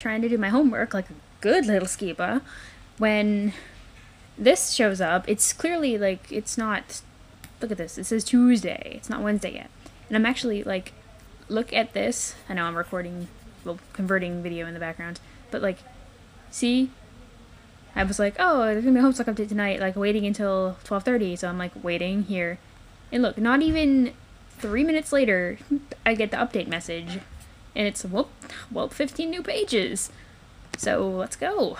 trying to do my homework like a good little skiba, when this shows up, it's clearly like, it's not, look at this, it says Tuesday, it's not Wednesday yet. And I'm actually like, look at this, I know I'm recording, well, converting video in the background, but like, see, I was like, oh, there's gonna be a Homestuck update tonight, like waiting until 12:30, so I'm like waiting here. And look, not even 3 minutes later, I get the update message, and it's, whoop, well, 15 new pages. So let's go.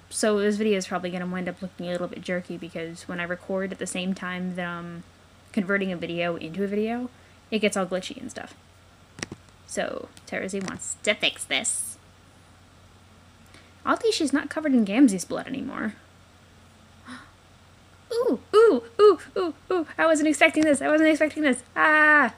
So this video is probably going to wind up looking a little bit jerky because when I record at the same time that I'm converting a video into a video, it gets all glitchy and stuff. So T1CKL3 wants to fix this. Oddly, she's not covered in Gamzee's blood anymore. Ooh, ooh, ooh, ooh, ooh. I wasn't expecting this. I wasn't expecting this. Ah!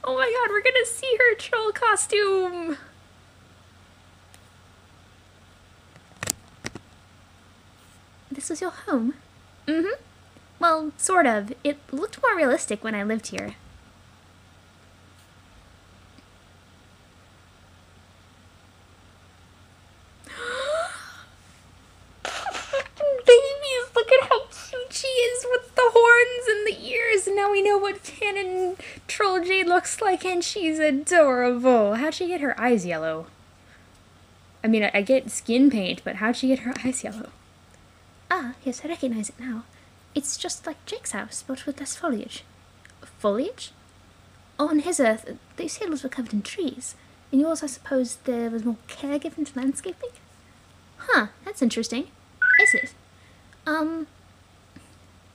Oh my god, we're gonna see her troll costume! This was your home? Mm-hmm. Well, sort of. It looked more realistic when I lived here. Babies, look at how cute she is with the horns and the ears. And now we know what canon troll Jade looks like, and she's adorable. How'd she get her eyes yellow? I mean, I get skin paint, but how'd she get her eyes yellow? Ah, yes, I recognize it now. It's just like Jake's house, but with less foliage. Foliage? On his earth, these hills were covered in trees. In yours, I suppose there was more care given to landscaping? Huh, that's interesting. Is it? I'm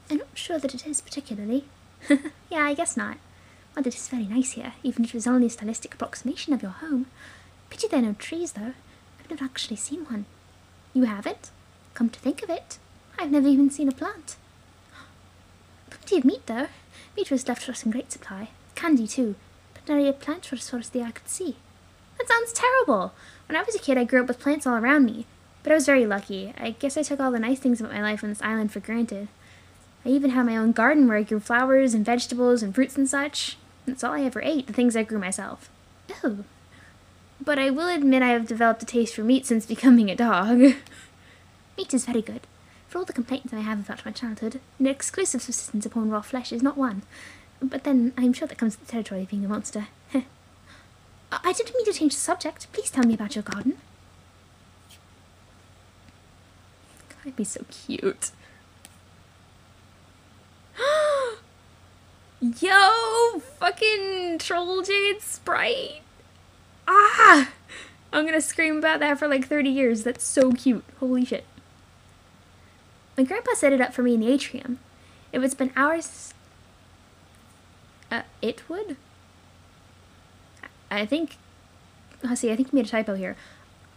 not sure that it is particularly. Yeah, I guess not. Well, it is very nice here, even if it was only a stylistic approximation of your home. Pity there are no trees, though. I've never actually seen one. You haven't? Come to think of it, I've never even seen a plant. Plenty of meat, though. Meat was left for us in great supply. Candy, too. But nary a plant for as far as the eye could see. That sounds terrible! When I was a kid, I grew up with plants all around me. But I was very lucky. I guess I took all the nice things about my life on this island for granted. I even had my own garden where I grew flowers and vegetables and fruits and such. That's all I ever ate, the things I grew myself. Oh. But I will admit I have developed a taste for meat since becoming a dog. Meat is very good. For all the complaints I have about my childhood, an exclusive subsistence upon raw flesh is not one. But then, I'm sure that comes with the territory of being a monster. I didn't mean to change the subject. Please tell me about your garden. That'd be so cute. Yo! Fucking troll Jade Sprite! Ah! I'm gonna scream about that for like 30 years. That's so cute. Holy shit. My grandpa set it up for me in the atrium. It would spend hours... it would? I think... I think you made a typo here.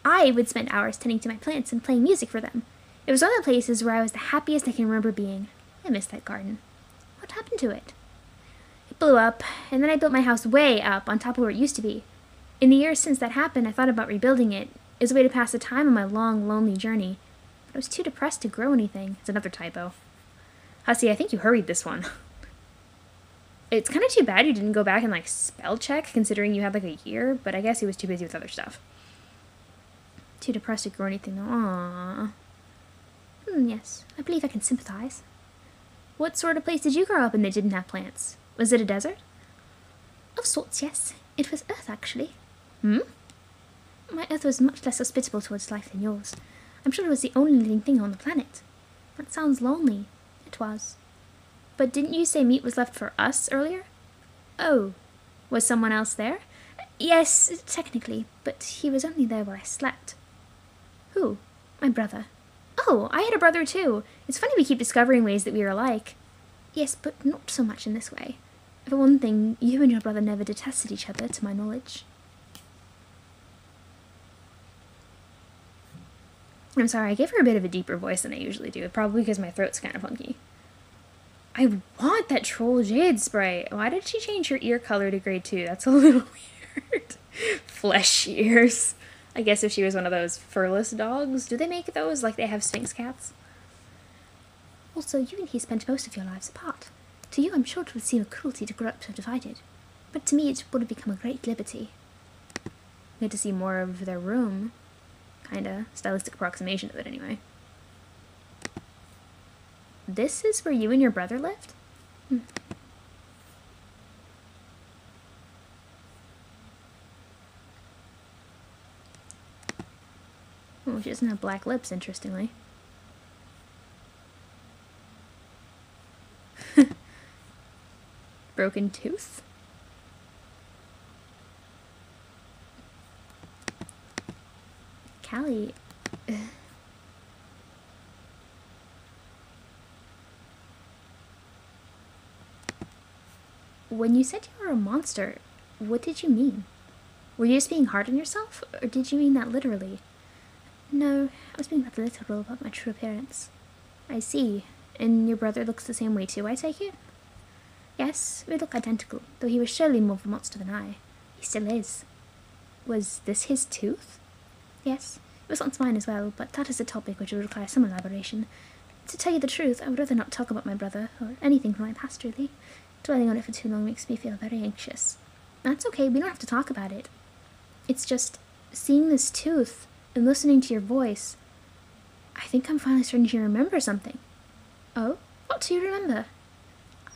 I would spend hours tending to my plants and playing music for them. It was one of the places where I was the happiest I can remember being. I miss that garden. What happened to it? It blew up, and then I built my house way up on top of where it used to be. In the years since that happened, I thought about rebuilding it as a way to pass the time on my long, lonely journey. But I was too depressed to grow anything. It's another typo. Hussy, I think you hurried this one. It's kind of too bad you didn't go back and, like, spell check, considering you had, like, a year, but I guess he was too busy with other stuff. Too depressed to grow anything, though. Aww. Yes, I believe I can sympathize. What sort of place did you grow up in that didn't have plants? Was it a desert? Of sorts, yes. It was Earth, actually. Hmm? My Earth was much less hospitable towards life than yours. I'm sure it was the only living thing on the planet. That sounds lonely. It was. But didn't you say meat was left for us earlier? Oh. Was someone else there? Yes, technically, but he was only there while I slept. Who? My brother. Oh, I had a brother too. It's funny we keep discovering ways that we are alike. Yes, but not so much in this way. For one thing, you and your brother never detested each other, to my knowledge. I'm sorry, I gave her a bit of a deeper voice than I usually do, probably because my throat's kind of funky. I want that troll Jade Sprite. Why did she change her ear color to grade 2? That's a little weird. Flesh ears. I guess if she was one of those furless dogs. Do they make those like they have Sphinx cats? Also, you and he spent most of your lives apart. To you, I'm sure it would seem a cruelty to grow up so divided. But to me, it would have become a great liberty. Good to see more of their room. Kinda. Stylistic approximation of it, anyway. This is where you and your brother lived? Oh, she doesn't have black lips, interestingly. Broken tooth? Callie... When you said you were a monster, what did you mean? Were you just being hard on yourself, or did you mean that literally? No, I was being rather literal about my true appearance. I see. And your brother looks the same way too, I take it? Yes, we look identical, though he was surely more of a monster than I. He still is. Was this his tooth? Yes, it was once mine as well, but that is a topic which would require some elaboration. To tell you the truth, I would rather not talk about my brother, or anything from my past, really. Dwelling on it for too long makes me feel very anxious. That's okay, we don't have to talk about it. It's just, seeing this tooth, and listening to your voice, I think I'm finally starting to remember something. Oh? What do you remember?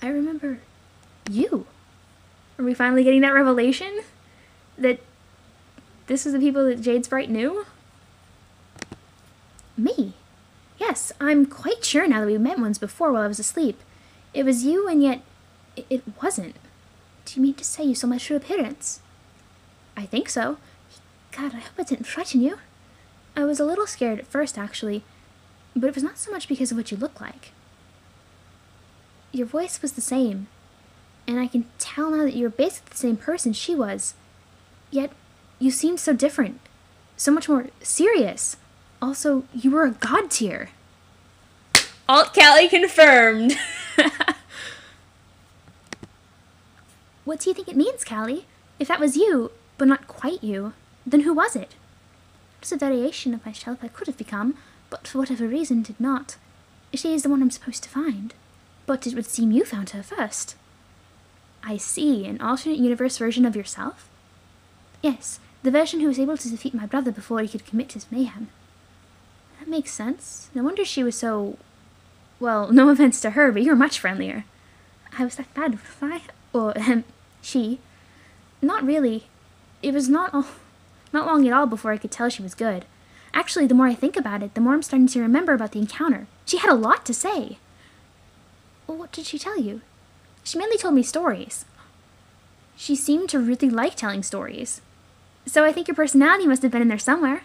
I remember you. Are we finally getting that revelation? That this was the people that Jade Sprite knew? Me? Yes, I'm quite sure now that we met once before while I was asleep. It was you, and yet it wasn't. Do you mean to say you saw my true appearance? I think so. God, I hope it didn't frighten you. I was a little scared at first, actually, but it was not so much because of what you look like. Your voice was the same, and I can tell now that you were basically the same person she was. Yet, you seemed so different, so much more serious. Also, you were a god tier. Alt Callie confirmed. What do you think it means, Callie? If that was you, but not quite you, then who was it? It was a variation of myself I could have become, but for whatever reason did not. She is the one I'm supposed to find. But it would seem you found her first. I see, an alternate universe version of yourself? Yes, the version who was able to defeat my brother before he could commit his mayhem. That makes sense. No wonder she was so... Well, no offense to her, but you were much friendlier. I was that bad, was I? Or, she. Not really. It was not long at all before I could tell she was good. Actually, the more I think about it, the more I'm starting to remember about the encounter. She had a lot to say. Well, what did she tell you? She mainly told me stories. She seemed to really like telling stories. So I think your personality must have been in there somewhere.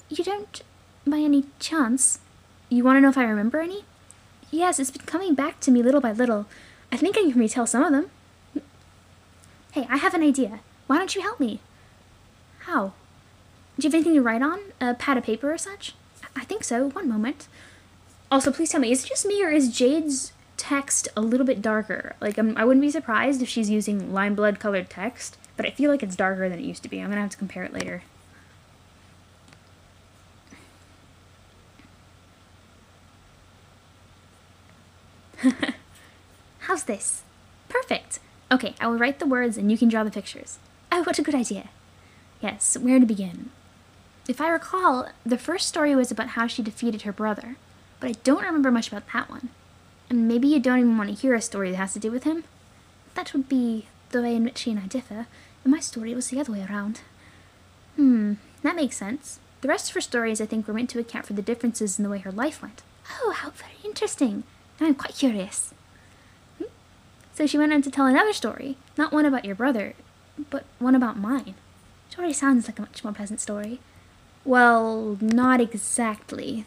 You don't, by any chance... You want to know if I remember any? Yes, it's been coming back to me little by little. I think I can retell some of them. Hey, I have an idea. Why don't you help me? How? Do you have anything to write on? A pad of paper or such? I think so. One moment. Also, please tell me, is it just me or is Jade's text a little bit darker? Like, I wouldn't be surprised if she's using lime blood colored text, but I feel like it's darker than it used to be. I'm gonna have to compare it later. How's this? Perfect. Okay, I will write the words and you can draw the pictures. Oh, what a good idea. Yes, where to begin? If I recall, the first story was about how she defeated her brother, but I don't remember much about that one. And maybe you don't even want to hear a story that has to do with him? That would be the way in which she and I differ. In my story, it was the other way around. That makes sense. The rest of her stories, I think, were meant to account for the differences in the way her life went. Oh, how very interesting. Now I'm quite curious. So she went on to tell another story, not one about your brother, but one about mine. Which already sounds like a much more pleasant story. Well, not exactly.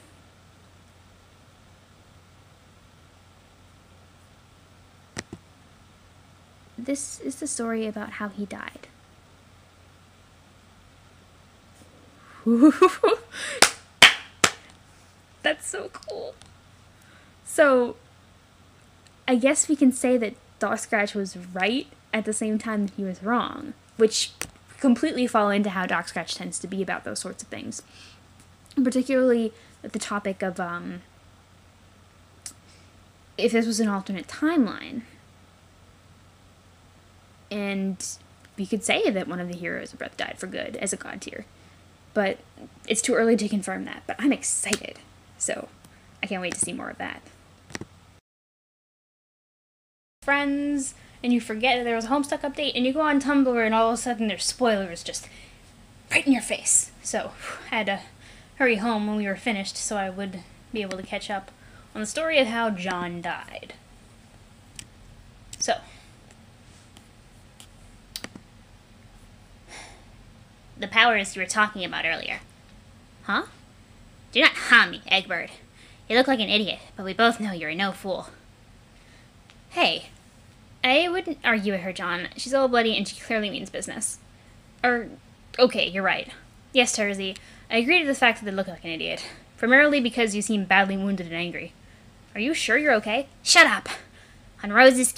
This is the story about how he died. That's so cool. So, I guess we can say that Doc Scratch was right at the same time that he was wrong, which completely fall into how Doc Scratch tends to be about those sorts of things. Particularly with the topic of if this was an alternate timeline, and we could say that one of the heroes of Breath died for good as a god tier. But it's too early to confirm that. But I'm excited. So I can't wait to see more of that. Friends, and you forget that there was a Homestuck update, and you go on Tumblr, and all of a sudden there's spoilers just right in your face. So I had to hurry home when we were finished so I would be able to catch up on the story of how John died. So, the powers you were talking about earlier. Huh? Do not harm me, Eggbird. You look like an idiot, but we both know you're no fool. Hey, I wouldn't argue with her, John. She's all bloody and she clearly means business. Okay, you're right. Yes, Terzi, I agree to the fact that they look like an idiot. Primarily because you seem badly wounded and angry. Are you sure you're okay? Shut up! On Rose's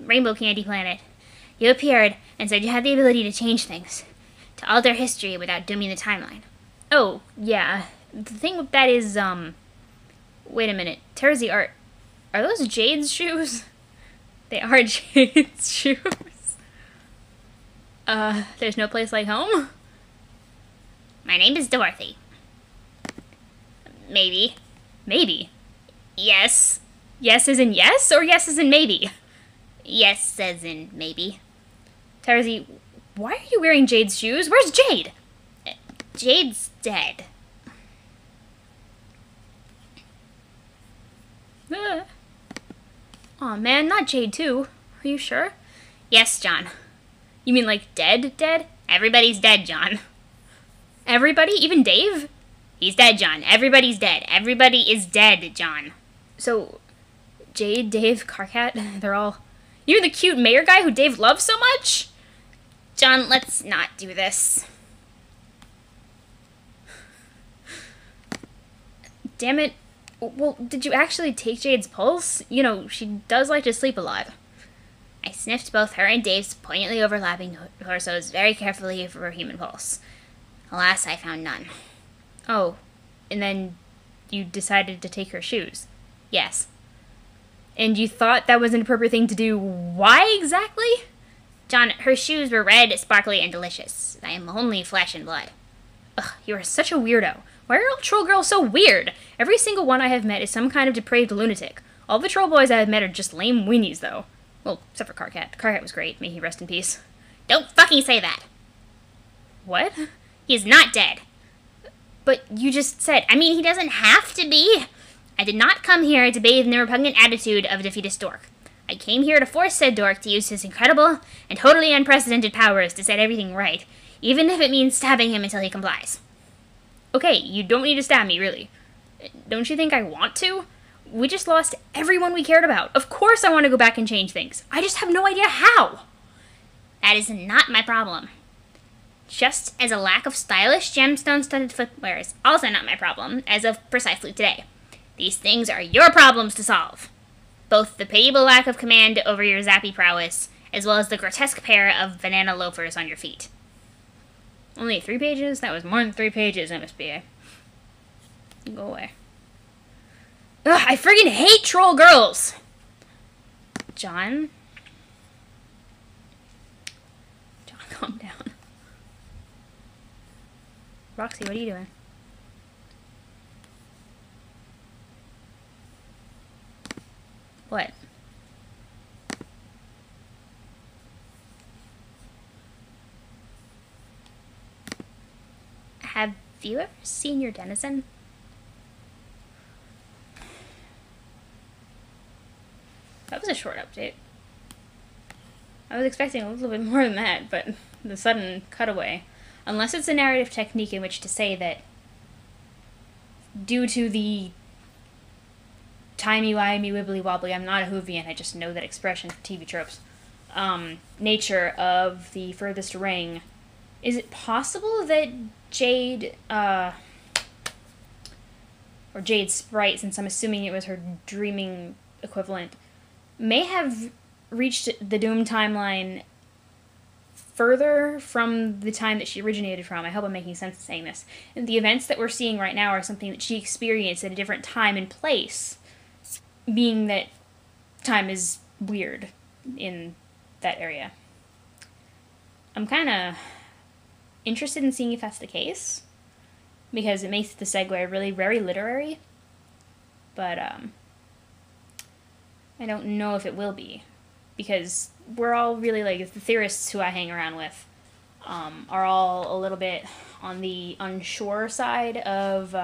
Rainbow Candy Planet, you appeared and said you had the ability to change things. To alter history without dooming the timeline. Oh, yeah. The thing with that is, wait a minute. Terzi, are those Jade's shoes? They are Jade's shoes. There's no place like home? My name is Dorothy. Maybe. Maybe. Yes. Yes as in yes, or yes as in maybe? Yes as in maybe. Terzi, why are you wearing Jade's shoes? Where's Jade? Jade's dead. Aw, man, not Jade too. Are you sure? Yes, John. You mean like dead? Everybody's dead, John. Everybody? Even Dave? He's dead, John. Everybody's dead. Everybody is dead, John. So, Jade, Dave, Carcat, they're all... Even the cute mayor guy who Dave loves so much? John, let's not do this. Damn it. Well, did you actually take Jade's pulse? You know, she does like to sleep a lot. I sniffed both her and Dave's poignantly overlapping torsos very carefully for a human pulse. Alas, I found none. Oh, and then you decided to take her shoes? Yes. And you thought that was an appropriate thing to do? Why exactly? John, her shoes were red, sparkly, and delicious. I am only flesh and blood. Ugh, you are such a weirdo. Why are all troll girls so weird? Every single one I have met is some kind of depraved lunatic. All the troll boys I have met are just lame weenies, though. Well, except for Carcat. Carcat was great. May he rest in peace. Don't fucking say that! What? He is not dead. But you just said... I mean, he doesn't have to be. I did not come here to bathe in the repugnant attitude of a defeatist dork. I came here to force said dork to use his incredible and totally unprecedented powers to set everything right, even if it means stabbing him until he complies. Okay, you don't need to stab me, really. Don't you think I want to? We just lost everyone we cared about. Of course I want to go back and change things. I just have no idea how. That is not my problem. Just as a lack of stylish gemstone-studded footwear is also not my problem, as of precisely today. These things are your problems to solve. Both the pitiable lack of command over your zappy prowess, as well as the grotesque pair of banana loafers on your feet. Only 3 pages? That was more than 3 pages, MSBA. Go away. Ugh, I friggin' hate troll girls! John? John, calm down. Roxy, what are you doing? What? Have you ever seen your denizen? That was a short update. I was expecting a little bit more than that, but the sudden cutaway. Unless it's a narrative technique in which to say that due to the timey-wimey, wibbly-wobbly, I'm not a Whovian, I just know that expression for TV tropes, nature of the furthest ring, is it possible that Jade, or Jade Sprite, since I'm assuming it was her dreaming equivalent, may have reached the Doom timeline further from the time that she originated from? I hope I'm making sense in saying this. And the events that we're seeing right now are something that she experienced at a different time and place being that time is weird in that area. I'm kind of interested in seeing if that's the case, because it makes the segue really very literary, but I don't know if it will be, because we're all really, like, the theorists who I hang around with are all a little bit on the unsure side of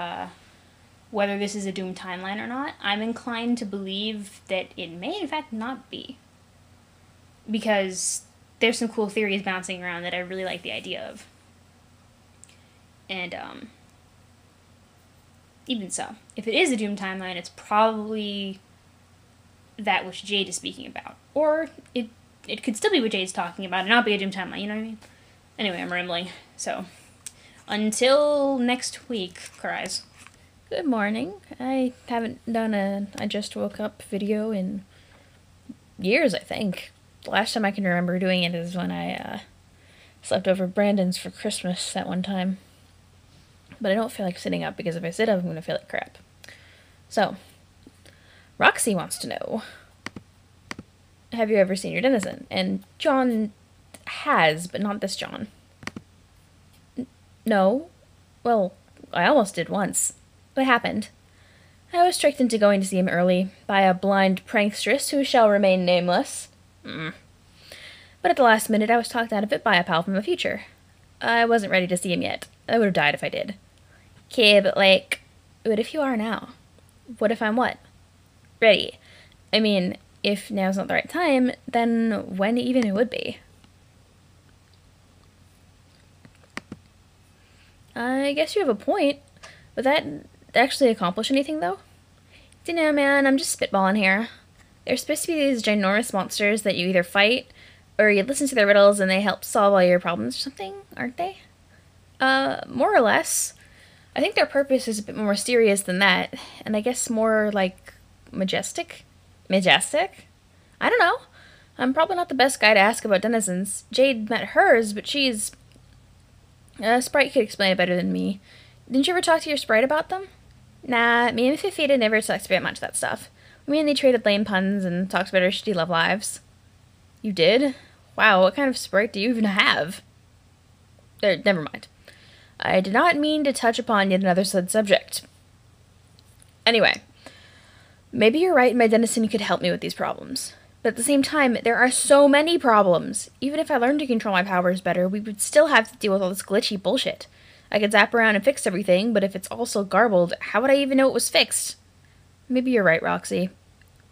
whether this is a doomed timeline or not. I'm inclined to believe that it may in fact not be, because there's some cool theories bouncing around that I really like the idea of. And even so, if it is a doomed timeline, it's probably that which Jade is speaking about. Or it could still be what Jade's talking about and not be a doomed timeline, you know what I mean? Anyway, I'm rambling. So, until next week, cries. Good morning. I haven't done a I just woke up video in years, I think. The last time I can remember doing it is when I slept over Brandon's for Christmas that one time. But I don't feel like sitting up, because if I sit up, I'm going to feel like crap. So, Roxy wants to know, have you ever seen your denizen? And John has, but not this John. No. Well, I almost did once. What happened? I was tricked into going to see him early by a blind prankstress who shall remain nameless. But at the last minute, I was talked out of it by a pal from the future. I wasn't ready to see him yet. I would have died if I did. Okay, but like, what if you are now? What if I'm what? Ready. I mean, if now's not the right time, then when even it would be? I guess you have a point. Would that actually accomplish anything, though? You know, man, I'm just spitballing here. They're supposed to be these ginormous monsters that you either fight, or you listen to their riddles and they help solve all your problems or something, aren't they? More or less. I think their purpose is a bit more mysterious than that, and I guess more, like, majestic? Majestic? I don't know. I'm probably not the best guy to ask about denizens. Jade met hers, but she's... Sprite could explain it better than me. Didn't you ever talk to your Sprite about them? Nah, me and Fifita never talked about much of that stuff. We mainly traded lame puns and talked about our shitty love lives. You did? Wow, what kind of Sprite do you even have? Never mind. I did not mean to touch upon yet another said subject. Anyway, maybe you're right and my denizen could help me with these problems. But at the same time, there are so many problems. Even if I learned to control my powers better, we would still have to deal with all this glitchy bullshit. I could zap around and fix everything, but if it's all so garbled, how would I even know it was fixed? Maybe you're right, Roxy.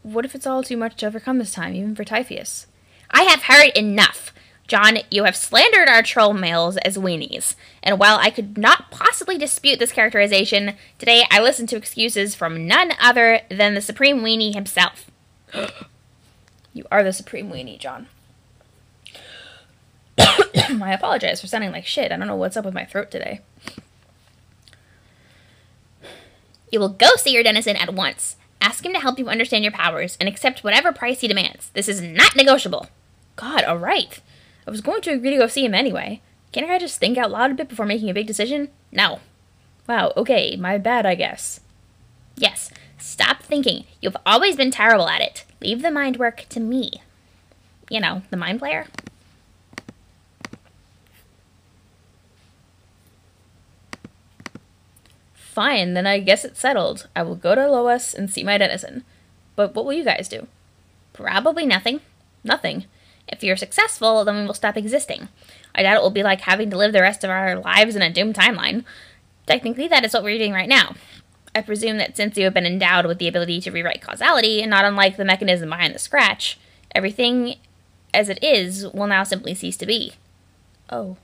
What if it's all too much to overcome this time, even for Typheus? I have heard enough. John, you have slandered our troll males as weenies, and while I could not possibly dispute this characterization, today I listened to excuses from none other than the Supreme Weenie himself. You are the Supreme Weenie, John. I apologize for sounding like shit. I don't know what's up with my throat today. You will go see your denizen at once. Ask him to help you understand your powers, and accept whatever price he demands. This is not negotiable. God, alright. I was going to agree to go see him anyway. Can't I just think out loud a bit before making a big decision? No. Wow, okay, my bad, I guess. Yes, stop thinking. You've always been terrible at it. Leave the mind work to me. You know, the mind player. Fine, then I guess it's settled. I will go to Lois and see my denizen. But what will you guys do? Probably nothing. Nothing. If you're successful, then we will stop existing. I doubt it will be like having to live the rest of our lives in a doomed timeline. Technically, that is what we're doing right now. I presume that since you have been endowed with the ability to rewrite causality, and not unlike the mechanism behind the scratch, everything as it is will now simply cease to be. Oh.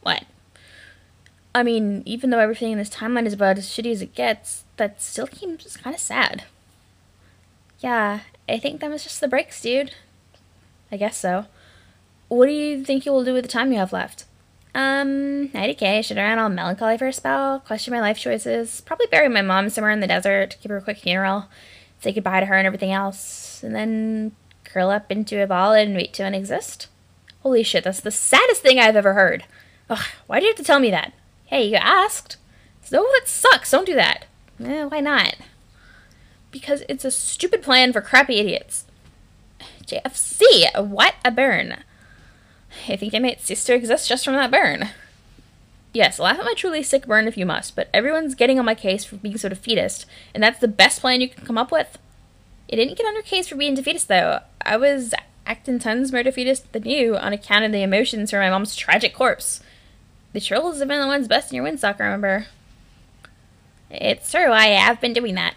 What? I mean, even though everything in this timeline is about as shitty as it gets, that still seems kind of sad. Yeah, I think that was just the breaks, dude. I guess so. What do you think you will do with the time you have left? IDK, sit around all melancholy for a spell, question my life choices, probably bury my mom somewhere in the desert, give her a quick funeral, say goodbye to her and everything else, and then curl up into a ball and wait to unexist? Holy shit, that's the saddest thing I've ever heard. Ugh, why do you have to tell me that? Hey, you asked. No, that sucks, don't do that. Why not? Because it's a stupid plan for crappy idiots. JFC, what a burn. I think I might cease to exist just from that burn. Yes, laugh at my truly sick burn if you must, but everyone's getting on my case for being so defeatist, and that's the best plan you can come up with? It didn't get on your case for being defeatist, though. I was acting tons more defeatist than you on account of the emotions for my mom's tragic corpse. The trolls have been the ones busting your windsock, remember? It's true, I have been doing that.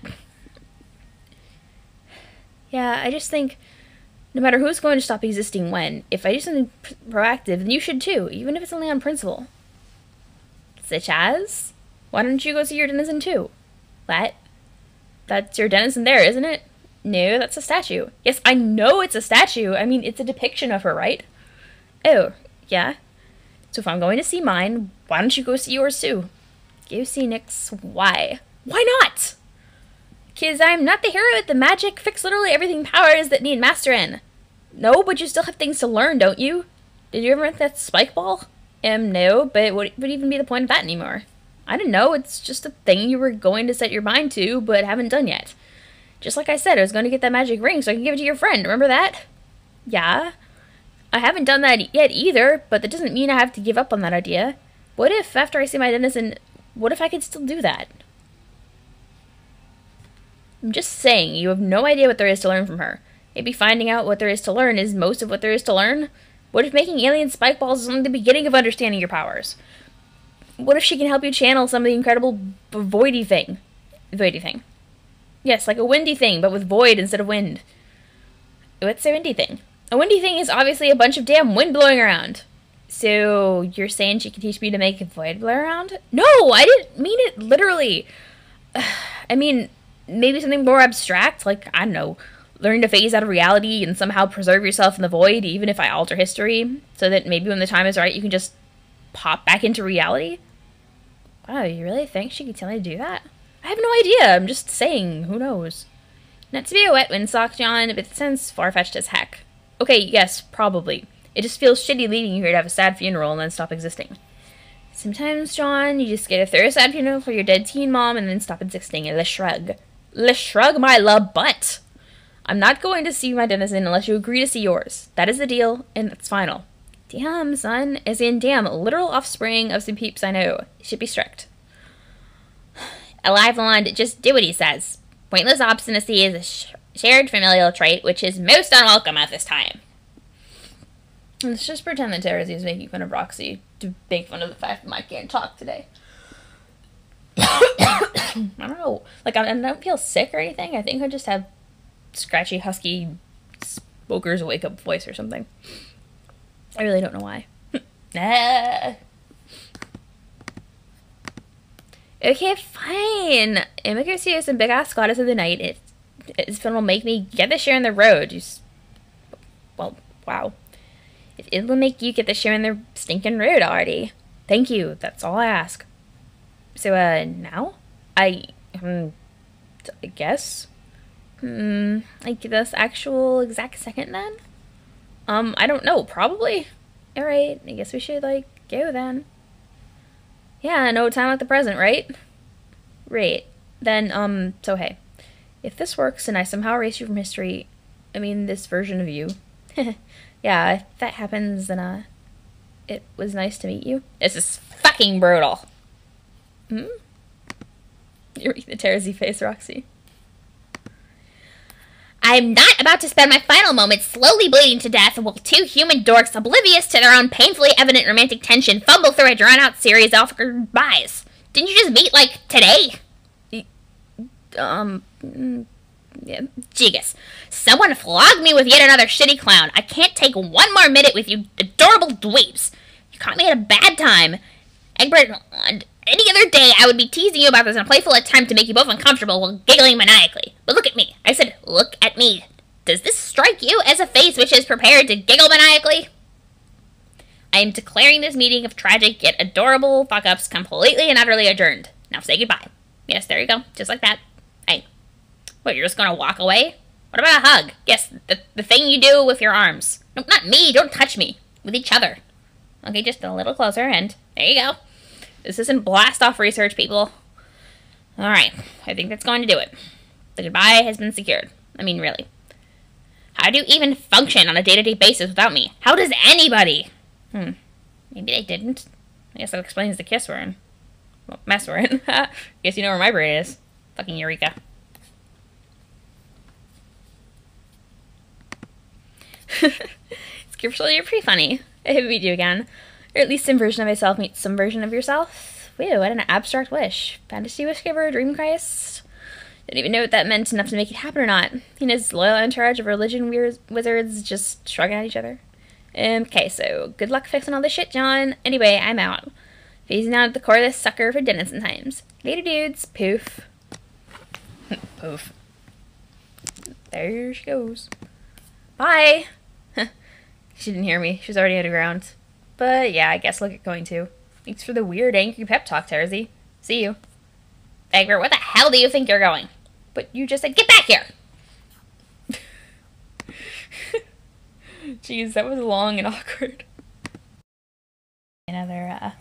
Yeah, I just think no matter who's going to stop existing when, if I do something proactive, then you should too, even if it's only on principle. Such as? Why don't you go see your denizen too? What? That's your denizen there, isn't it? No, that's a statue. Yes, I know it's a statue. I mean, it's a depiction of her, right? Oh, yeah. So if I'm going to see mine, why don't you go see yours too? Go see Nick's. Why? Why not? 'Cause I'm not the hero with the magic, fix literally everything powers that need mastering. No, but you still have things to learn, don't you? Did you ever rent that spike ball? No, but what would even be the point of that anymore? I don't know, it's just a thing you were going to set your mind to, but haven't done yet. Just like I said, I was going to get that magic ring so I can give it to your friend, remember that? Yeah. I haven't done that yet either, but that doesn't mean I have to give up on that idea. What if, after I see my denizen, what if I could still do that? I'm just saying, you have no idea what there is to learn from her. Maybe finding out what there is to learn is most of what there is to learn? What if making alien spike balls is only the beginning of understanding your powers? What if she can help you channel some of the incredible voidy thing? Voidy thing. Yes, like a windy thing, but with void instead of wind. What's a windy thing? A windy thing is obviously a bunch of damn wind blowing around. So, you're saying she can teach me to make a void blow around? No, I didn't mean it literally. I mean, maybe something more abstract, like, I don't know, learning to phase out of reality and somehow preserve yourself in the void, even if I alter history, so that maybe when the time is right, you can just pop back into reality? Wow, you really think she could tell me to do that? I have no idea, I'm just saying, who knows? Not to be a wet windsock, John, but it sounds far-fetched as heck. Okay, yes, probably. It just feels shitty leaving you here to have a sad funeral and then stop existing. Sometimes, John, you just gotta throw a sad funeral for your dead teen mom and then stop existing. Let's shrug. Let's shrug my love butt! I'm not going to see my denizen unless you agree to see yours. That is the deal, and that's final. Damn, son. As in, damn, literal offspring of some peeps I know. Should be strict. Alive and just do what he says. Pointless obstinacy is a shared familial trait, which is most unwelcome at this time. Let's just pretend that Terezi is making fun of Roxy to make fun of the fact that Mike can't talk today. I don't know. Like, I don't feel sick or anything. I think I just have scratchy, husky, smoker's wake-up voice or something. I really don't know why. Okay, fine. I'm gonna go see some big-ass goddess of the night. This film will make me get the share in the road. Well, wow. It will make you get the share in the stinking road already. Thank you. That's all I ask. So, now? I guess? Like this actual exact second then? I don't know, probably. Alright, I guess we should, like, go then. Yeah, no time like the present, right? Right. Then, so hey. If this works and I somehow erase you from history, I mean, this version of you. Yeah, if that happens, then, it was nice to meet you. This is fucking brutal. You're making the Terezi face, Roxy. I'm not about to spend my final moments slowly bleeding to death while two human dorks, oblivious to their own painfully evident romantic tension, fumble through a drawn-out series of awkward buys. Didn't you just meet, like, today? Yeah, Jigus. Someone flog me with yet another shitty clown. I can't take one more minute with you adorable dweebs. You caught me at a bad time. Egbert, any other day I would be teasing you about this in a playful attempt to make you both uncomfortable while giggling maniacally. But look at me. I said, look at me. Does this strike you as a face which is prepared to giggle maniacally? I am declaring this meeting of tragic yet adorable fuck-ups completely and utterly adjourned. Now say goodbye. Yes, there you go. Just like that. Hey. What, you're just gonna walk away? What about a hug? Yes, the thing you do with your arms. No, not me. Don't touch me. With each other. Okay, just a little closer, and there you go. This isn't blast-off research, people. Alright, I think that's going to do it. The goodbye has been secured. I mean, really. How do you even function on a day-to-day basis without me? How does anybody? Maybe they didn't. I guess that explains the kiss we're in. Well, mess we're in. Guess you know where my brain is. Fucking Eureka. It's actually pretty funny. I hope meet you again. Or at least some version of myself meets some version of yourself. Whew, what an abstract wish. Fantasy wish giver, dream Christ. Didn't even know what that meant enough to make it happen or not. He and his loyal entourage of religion wizards just shrugging at each other. Okay, so good luck fixing all this shit, John. Anyway, I'm out. Phasing out at the core of this sucker for denizen times. Later, dudes. Poof. Poof. There she goes. Bye. She didn't hear me. She was already underground. But yeah, I guess look at going to. Thanks for the weird, angry pep talk, T1CKL3. See you. Egbert, where the hell do you think you're going? But you just said, get back here! Jeez, that was long and awkward. Another,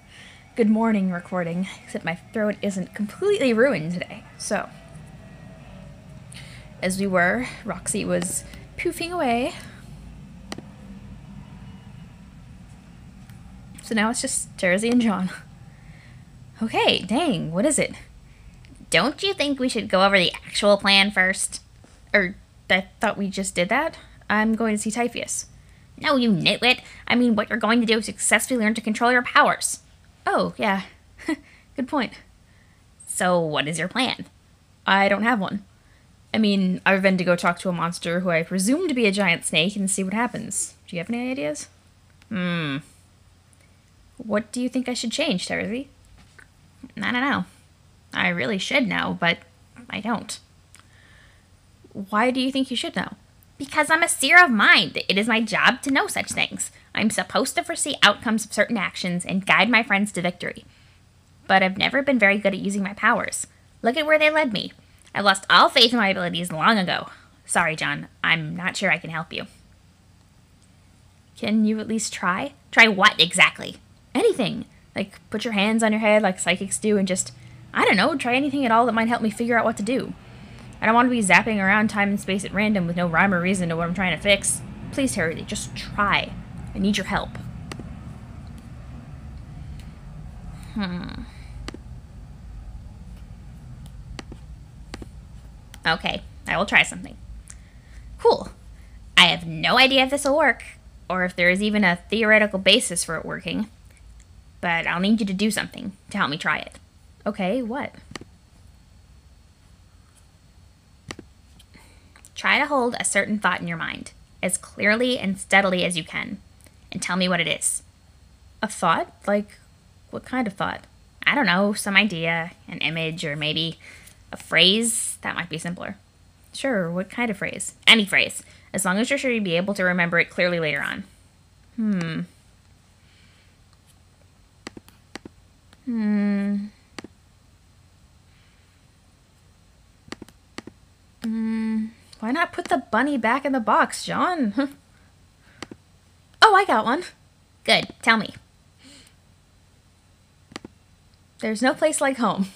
good morning recording, except my throat isn't completely ruined today. So, as we were, Roxy was poofing away. So now it's just T1CKL3 and John. Okay, dang, what is it? Don't you think we should go over the actual plan first? Or, I thought we just did that? I'm going to see Typheus. No, you nitwit. I mean, what you're going to do is successfully learn to control your powers. Oh, yeah. Good point. So, what is your plan? I don't have one. I mean, I've been to go talk to a monster who I presume to be a giant snake and see what happens. Do you have any ideas? What do you think I should change, T1CKL3? I don't know. I really should know, but I don't. Why do you think you should know? Because I'm a seer of mind. It is my job to know such things. I'm supposed to foresee outcomes of certain actions and guide my friends to victory. But I've never been very good at using my powers. Look at where they led me. I lost all faith in my abilities long ago. Sorry, John. I'm not sure I can help you. Can you at least try? Try what exactly? Anything. Like, put your hands on your head like psychics do and just, I don't know, try anything at all that might help me figure out what to do. I don't want to be zapping around time and space at random with no rhyme or reason to what I'm trying to fix. Please, T1CKL3, just try. I need your help. Okay, I will try something. Cool. I have no idea if this will work, or if there is even a theoretical basis for it working. But I'll need you to do something to help me try it. Okay, what? Try to hold a certain thought in your mind, as clearly and steadily as you can, and tell me what it is. A thought? Like, what kind of thought? I don't know, some idea, an image, or maybe a phrase? That might be simpler. Sure, what kind of phrase? Any phrase, as long as you're sure you'll be able to remember it clearly later on. Why not put the bunny back in the box, John? Oh, I got one. Good, tell me. There's no place like home.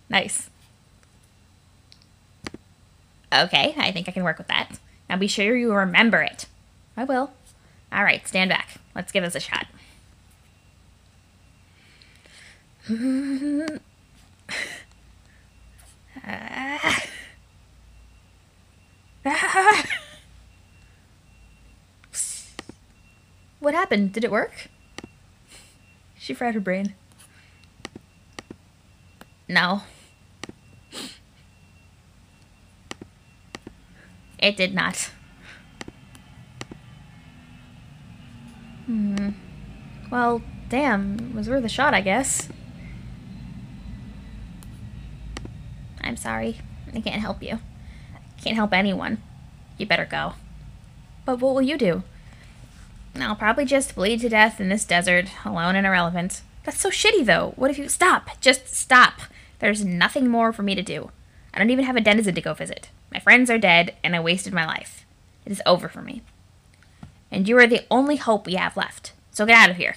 Nice. Okay, I think I can work with that. Now be sure you remember it. I will. Alright, stand back. Let's give this a shot. What happened? Did it work? She fried her brain. No. It did not. Well, damn, it was worth a shot, I guess. I'm sorry. I can't help you. I can't help anyone. You better go. But what will you do? I'll probably just bleed to death in this desert, alone and irrelevant. That's so shitty, though. What if you... Stop! Just stop! There's nothing more for me to do. I don't even have a denizen to go visit. My friends are dead, and I wasted my life. It is over for me. And you are the only hope we have left. So get out of here.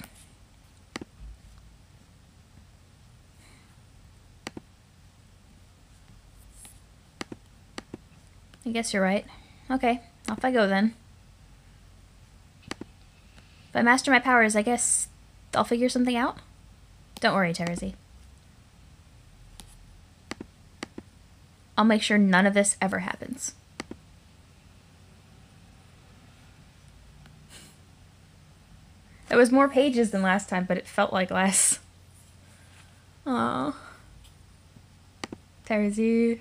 I guess you're right. Okay, off I go then. If I master my powers, I guess I'll figure something out? Don't worry, Terezi. I'll make sure none of this ever happens. It was more pages than last time, but it felt like less. Aww. Terezi.